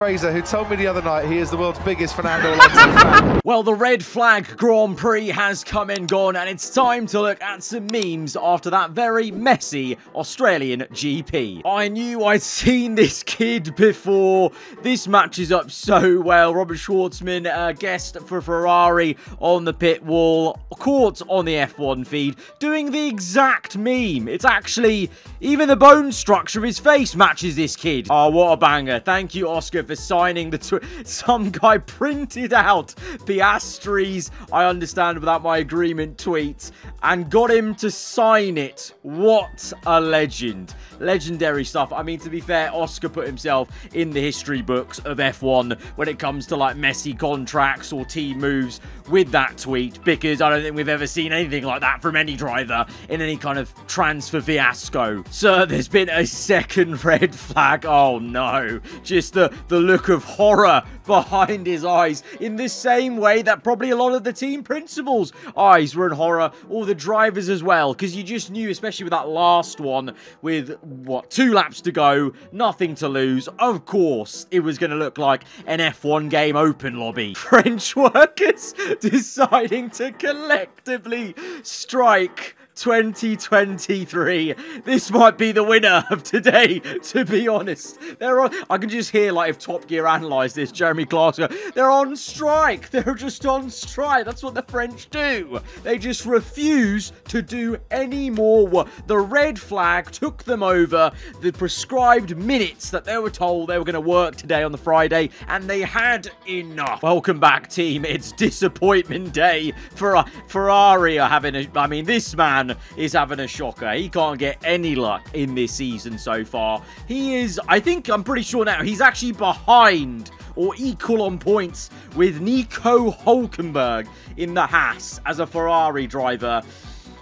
Fraser, who told me the other night he is the world's biggest Fernando Alonso fan. Well, the red flag Grand Prix has come and gone, and it's time to look at some memes after that very messy Australian GP. I knew I'd seen this kid before. This matches up so well. Robert Schwartzman, guest for Ferrari on the pit wall, caught on the F1 feed, doing the exact meme. It's actually, even the bone structure of his face matches this kid. Oh, what a banger. Thank you, Oscar, for signing the some guy printed out Piastri's I understand without my agreement tweet and got him to sign it. What a legend. Legendary stuff. I mean, to be fair, Oscar put himself in the history books of F1 when it comes to like messy contracts or team moves with that tweet, because I don't think we've ever seen anything like that from any driver in any kind of transfer fiasco. So there's been a second red flag. Oh no, just the look of horror behind his eyes, in the same way that probably a lot of the team principals' eyes were in horror, all the drivers as well, because you just knew, especially with that last one with what, 2 laps to go, nothing to lose, of course it was going to look like an F1 game open lobby. French workers deciding to collectively strike 2023. This might be the winner of today, to be honest. I can just hear, like, if Top Gear analysed this, Jeremy Clarkson, they're on strike. They're just on strike. That's what the French do. They just refuse to do any more work. The red flag took them over the prescribed minutes that they were told they were going to work today on the Friday, and they had enough. Welcome back, team. It's disappointment day for Ferrari are having a... I mean, this man is having a shocker. He can't get any luck in this season so far. He is, I'm pretty sure now, he's actually behind or equal on points with Nico Hülkenberg in the Haas as a Ferrari driver.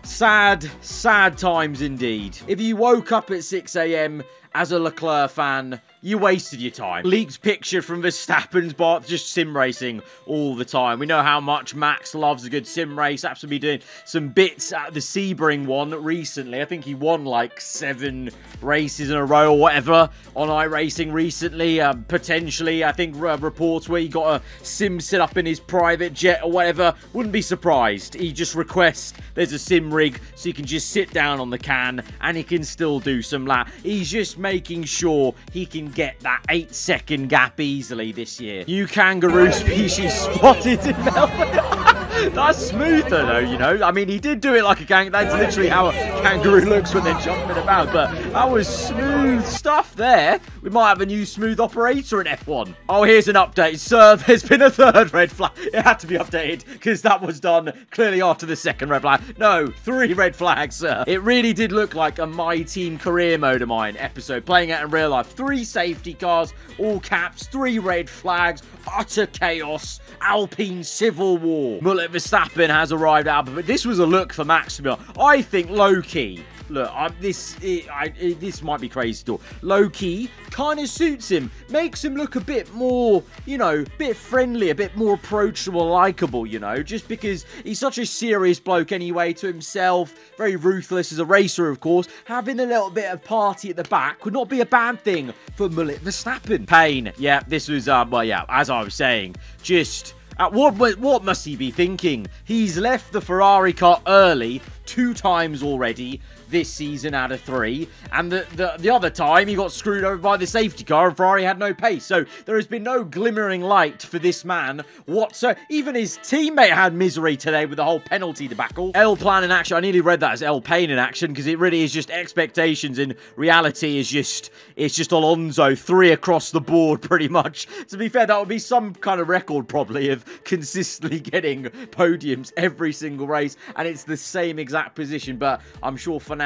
Sad, sad times indeed. If you woke up at 6 AM as a Leclerc fan, you wasted your time. Leaked picture from Verstappen's bar, just sim racing all the time. We know how much Max loves a good sim race. Absolutely doing some bits at the Sebring one recently. I think he won like 7 races in a row or whatever on iRacing recently. Potentially, I think reports where he got a sim set up in his private jet or whatever. Wouldn't be surprised. He just requests there's a sim rig so he can just sit down on the can and he can still do some lap. He's just making sure he can get that 8-second gap easily this year. New kangaroo species spotted in Melbourne. That's smoother though, you know. I mean, he did do it like a kangaroo. That's literally how a kangaroo looks when they're jumping about. But that was smooth stuff there. We might have a new smooth operator in F1. Oh, here's an update. Sir, there's been a 3rd red flag. It had to be updated because that was done clearly after the 2nd red flag. No, 3 red flags, sir. It really did look like a My Team Career Mode of mine episode, playing out in real life. 3 safety cars, all caps, 3 red flags, utter chaos, Alpine civil war. Mullet Verstappen has arrived at Albert, but this was a look for Max. I think low-key, look, this might be crazy talk. Low-key kind of suits him, makes him look a bit more, you know, a bit friendly, a bit more approachable, likable, you know, just because he's such a serious bloke anyway to himself, very ruthless as a racer, of course. Having a little bit of party at the back would not be a bad thing for Mullet Verstappen. Pain, yeah, this was, well, yeah, as I was saying, just... what must he be thinking? He's left the Ferrari car early 2 times already this season out of 3, and the other time he got screwed over by the safety car and Ferrari had no pace. So there has been no glimmering light for this man whatsoever. Even his teammate had misery today with the whole penalty debacle. L plan in action. I nearly read that as L Pain in action because it really is just expectations. In reality is just, it's just Alonso 3 across the board pretty much. To be fair, that would be some kind of record probably of consistently getting podiums every single race, and it's the same exact position. But I'm sure Fernando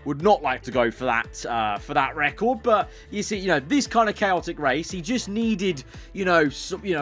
would not like to go for that record. But you see, you know, this kind of chaotic race, he just needed, you know,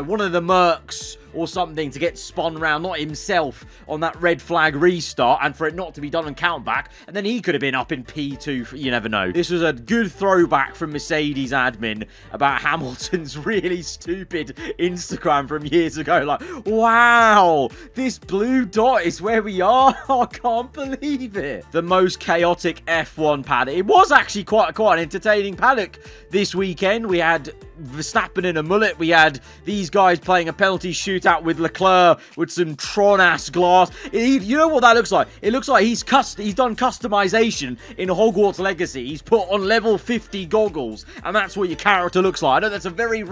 one of the Mercs or something to get spun around, not himself, on that red flag restart, and for it not to be done on countback, and then he could have been up in P2, you never know. This was a good throwback from Mercedes admin about Hamilton's really stupid Instagram from years ago, like, wow, this blue dot is where we are? I can't believe it. The most most chaotic F1 paddock. It was actually quite an entertaining paddock this weekend. We had Verstappen in a mullet. We had these guys playing a penalty shootout with Leclerc with some Tron-ass glass. You know what that looks like? It looks like he's done customization in Hogwarts Legacy. He's put on level 50 goggles, and that's what your character looks like. I know that's a very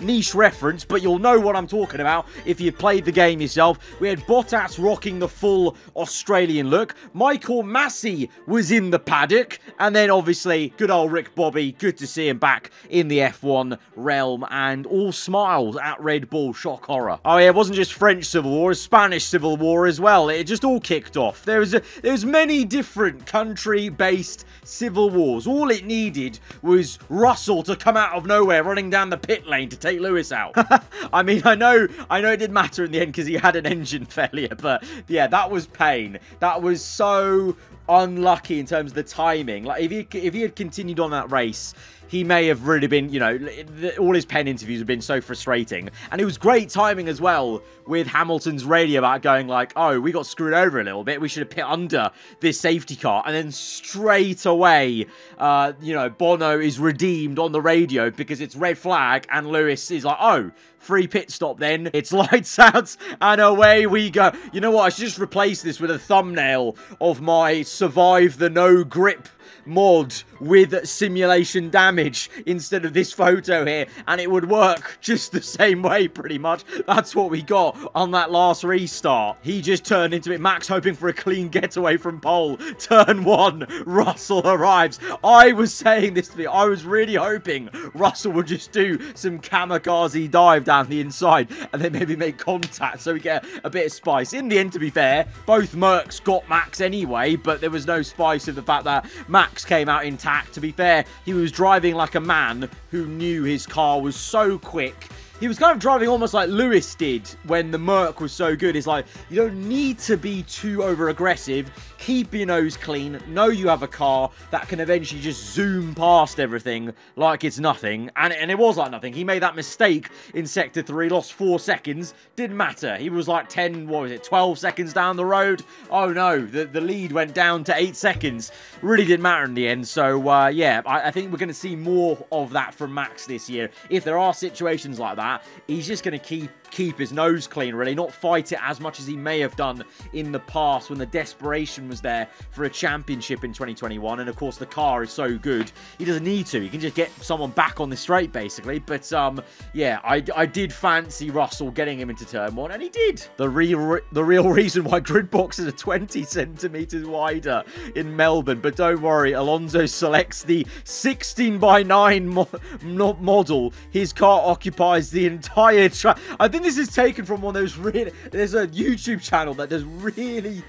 niche reference, but you'll know what I'm talking about if you've played the game yourself. We had Bottas rocking the full Australian look. Michael Massey was in the paddock, and then obviously good old Rick Bobby. Good to see him back in the F1 realm, and all smiles at Red Bull. Shock horror. Oh yeah, it wasn't just French Civil War, it was Spanish Civil War as well. It just all kicked off. There was many different country-based civil wars. All it needed was Russell to come out of nowhere running down the pit lane to take Lewis out. I mean, I know it didn't matter in the end because he had an engine failure, but yeah, that was pain. That was so unlucky in terms of the timing. Like, if he had continued on that race, he may have really been, you know, all his pen interviews have been so frustrating. And it was great timing as well with Hamilton's radio about going like, oh, we got screwed over a little bit. We should have pit under this safety car. And then straight away, you know, Bono is redeemed on the radio because it's red flag. And Lewis is like, oh, free pit stop then. It's lights out and away we go. You know what? I should just replace this with a thumbnail of my survive the no grip mod with simulation damage instead of this photo here, and it would work just the same way pretty much. That's what we got on that last restart. He just turned into it. Max hoping for a clean getaway from pole. Turn 1, Russell arrives. I was saying this to me. I was really hoping Russell would just do some kamikaze dive down the inside and then maybe make contact so we get a bit of spice. In the end, to be fair, both Mercs got Max anyway, but there was no spice of the fact that Max came out intact. To be fair, he was driving like a man who knew his car was so quick. He was kind of driving almost like Lewis did when the Merc was so good. It's like, you don't need to be too over-aggressive. Keep your nose clean. Know you have a car that can eventually just zoom past everything like it's nothing. And it was like nothing. He made that mistake in Sector 3, lost 4 seconds. Didn't matter. He was like 12 seconds down the road. Oh no, the lead went down to 8 seconds. Really didn't matter in the end. So, yeah, I think we're going to see more of that from Max this year. If there are situations like that, he's just going to keep his nose clean, really, not fight it as much as he may have done in the past when the desperation was there for a championship in 2021. And of course, the car is so good, he doesn't need to. He can just get someone back on the straight, basically. But yeah, I did fancy Russell getting him into turn 1, and he did. The real reason why grid boxes are 20 centimeters wider in Melbourne. But don't worry, Alonso selects the 16:9 model. His car occupies the entire track. I think this is taken from one of those really... There's a YouTube channel that does really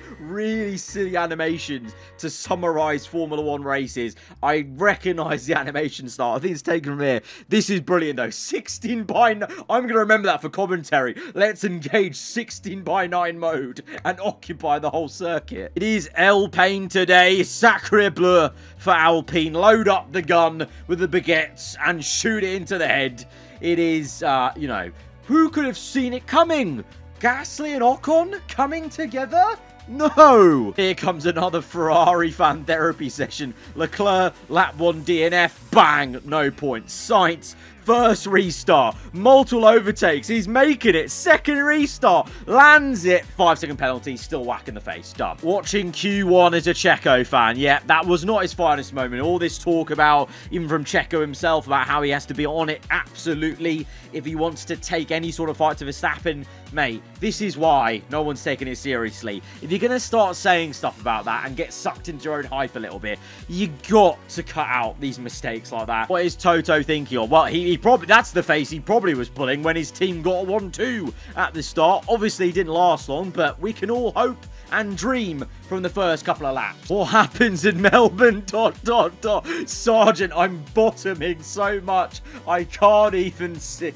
silly animations to summarize Formula 1 races. I recognize the animation style. I think it's taken from here. This is brilliant, though. 16:9. I'm going to remember that for commentary. Let's engage 16:9 mode and occupy the whole circuit. It is Alpine today. Sacre bleu for Alpine. Load up the gun with the baguettes and shoot it into the head. It is, you know, who could have seen it coming? Gasly and Ocon coming together? No! Here comes another Ferrari fan therapy session. Leclerc, lap 1 DNF, bang, no points. Sainz, first restart, multiple overtakes, he's making it. Second restart, lands it. 5-second penalty, still whack in the face, done. Watching Q1 as a Checo fan, yeah, that was not his finest moment. All this talk about, even from Checo himself, about how he has to be on it absolutely if he wants to take any sort of fight to Verstappen. Mate, this is why no one's taking it seriously. If you're going to start saying stuff about that and get sucked into your own hype a little bit, you got to cut out these mistakes like that. What is Toto thinking of? Well, he probably, that's the face he probably was pulling when his team got a 1-2 at the start. Obviously, it didn't last long, but we can all hope and dream from the first couple of laps. What happens in Melbourne? ... Sergeant, I'm bottoming so much, I can't even see.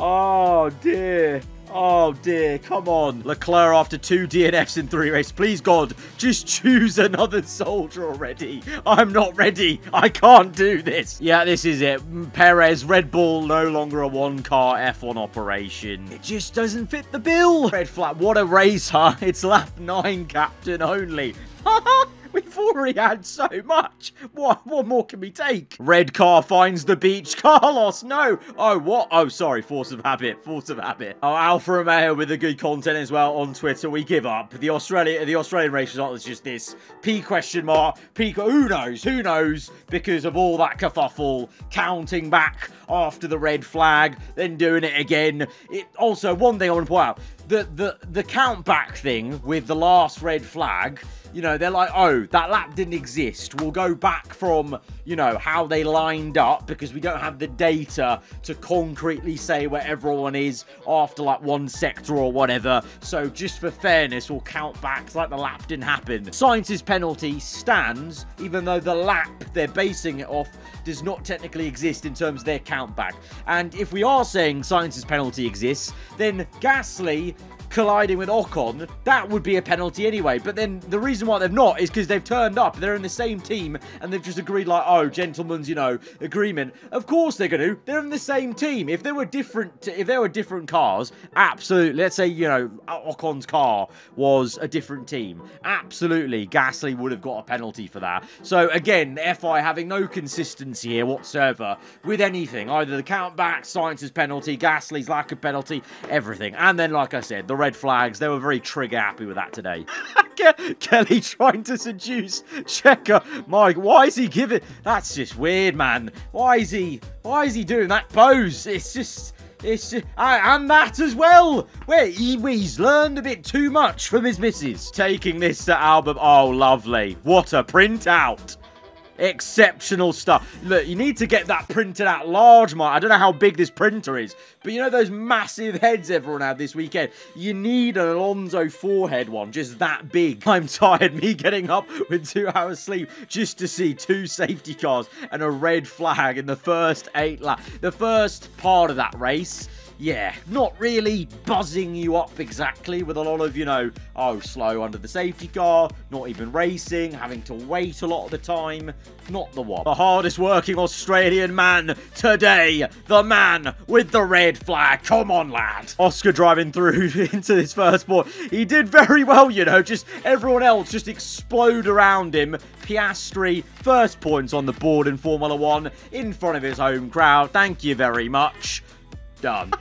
Oh, dear. Oh, dear. Come on. Leclerc after 2 DNFs in 3 races. Please, God, just choose another soldier already. I'm not ready. I can't do this. Yeah, this is it. Perez, Red Bull, no longer a one-car F1 operation. It just doesn't fit the bill. Red flag. What a race, huh? It's lap 9, Captain, only. We've already had so much. What more can we take? Red car finds the beach. Carlos, no. Oh, what? Oh, sorry. Force of habit. Force of habit. Oh, Alfa Romeo with the good content as well on Twitter. We give up. The Australian race result is just this. P question mark. Who knows? Who knows? Because of all that kerfuffle, counting back after the red flag, then doing it again. Also, one thing I want to point out. The count back thing with the last red flag, you know, they're like, oh, that lap didn't exist. We'll go back from, you know, how they lined up because we don't have the data to concretely say where everyone is after, like, one sector or whatever. So just for fairness, we'll count back like the lap didn't happen. Sainz's penalty stands, even though the lap they're basing it off does not technically exist in terms of their count back. And if we are saying Sainz's penalty exists, then Gasly colliding with Ocon, that would be a penalty anyway. But then the reason why they've not is because they've turned up, they're in the same team, and they've just agreed like, oh, gentlemen's, you know, agreement. Of course they're going to. They're in the same team. If there were different cars, absolutely. Let's say, you know, Ocon's car was a different team. Absolutely, Gasly would have got a penalty for that. So again, the FI having no consistency here whatsoever with anything. Either the count back, Sainz's penalty, Gasly's lack of penalty, everything. And then, like I said, the red flags, they were very trigger happy with that today. Kelly trying to seduce Checker. Mike, why is he giving... That's just weird, man. Why is he doing that pose? It's just... and that as well. Where he's learned a bit too much from his missus. Taking this to album. Oh, lovely. What a printout. Exceptional stuff. Look, you need to get that printed out large, Mike. I don't know how big this printer is, but you know those massive heads everyone had this weekend? You need an Alonso forehead one, just that big. I'm tired, me getting up with 2 hours sleep just to see 2 safety cars and a red flag in the first 8 laps. The first part of that race, yeah, not really buzzing you up exactly with a lot of, you know, oh, slow under the safety car, not even racing, having to wait a lot of the time. Not the one. The hardest working Australian man today. The man with the red flag. Come on, lad. Oscar driving through into this first point. He did very well, you know, just everyone else just explode around him. Piastri, first points on the board in Formula 1 in front of his home crowd. Thank you very much. Done.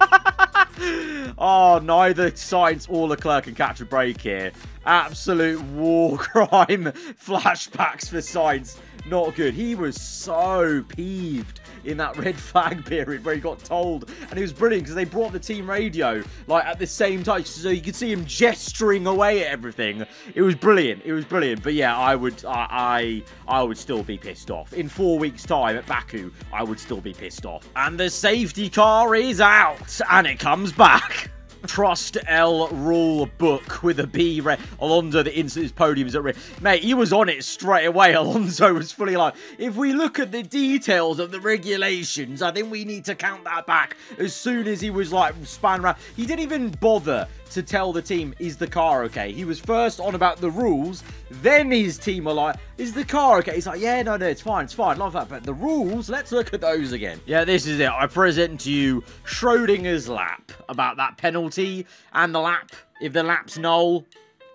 Oh, neither Sainz or Leclerc can catch a break here. Absolute war crime flashbacks for Sainz. Not good. He was so peeved in that red flag period where he got told, and it was brilliant because they brought the team radio like at the same time so you could see him gesturing away at everything. It was brilliant. It was brilliant. But yeah, I would still be pissed off. In 4 weeks time at Baku, I would still be pissed off. And the safety car is out and it comes back. Trust L rule book with a B. Alonso, the instant his podium is at risk. Mate, he was on it straight away. Alonso was fully like, if we look at the details of the regulations, I think we need to count that back. As soon as he was like spanning around, he didn't even bother to tell the team, is the car okay? He was first on about the rules, then his team were like, is the car okay? He's like, yeah, no, it's fine, love that, but the rules, let's look at those again. Yeah, this is it. I present to you Schrodinger's lap about that penalty and the lap. If the lap's null,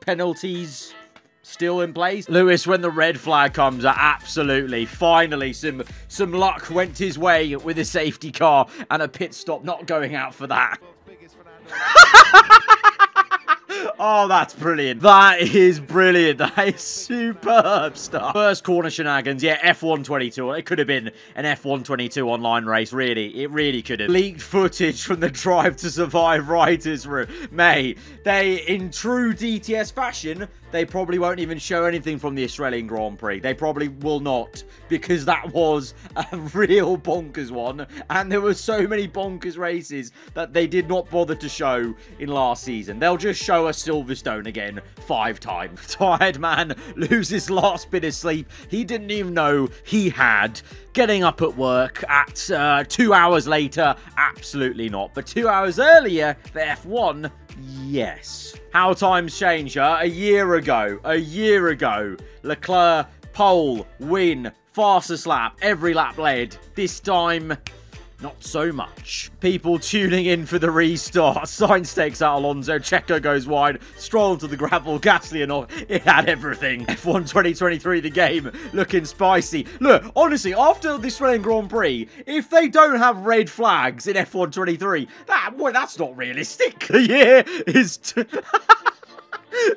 penalties still in place. Lewis, when the red flag comes, absolutely, finally, some luck went his way with a safety car and a pit stop not going out for that. Oh, that's brilliant. That is brilliant. That is superb stuff. First corner shenanigans. Yeah, F122. It could have been an F122 online race, really. It really could have. Leaked footage from the Drive to Survive writers' room. Mate, they, in true DTS fashion, they probably won't even show anything from the Australian Grand Prix. They probably will not, because that was a real bonkers one. And there were so many bonkers races that they did not bother to show in last season. They'll just show us Silverstone again 5 times. Tired man loses last bit of sleep he didn't even know he had. Getting up at work at 2 hours later, absolutely not. But 2 hours earlier for F1, yes. How times change, huh? A year ago, Leclerc, pole, win, fastest lap, every lap led. This time, Not so much. People tuning in for the restart. Sainz takes out Alonso. Checo goes wide. Stroll to the gravel. Gasly and all. It had everything. F1 2023, the game, looking spicy. Look, honestly, after the Australian Grand Prix, if they don't have red flags in F1 23, that's not realistic. The year is...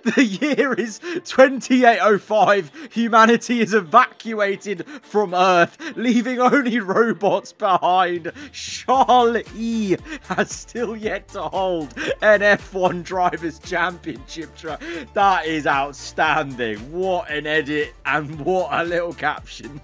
The year is 2805. Humanity is evacuated from Earth, leaving only robots behind. Charles E has still yet to hold an F1 Drivers' Championship. That is outstanding. What an edit and what a little caption.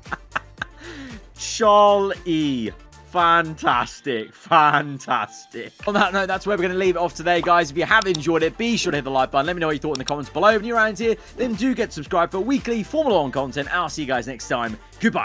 Charles E. Fantastic, fantastic. On that note, that's where we're going to leave it off today, guys. If you have enjoyed it, be sure to hit the like button. Let me know what you thought in the comments below. If you're around here, then do get subscribed for weekly Formula 1 content. I'll see you guys next time. Goodbye.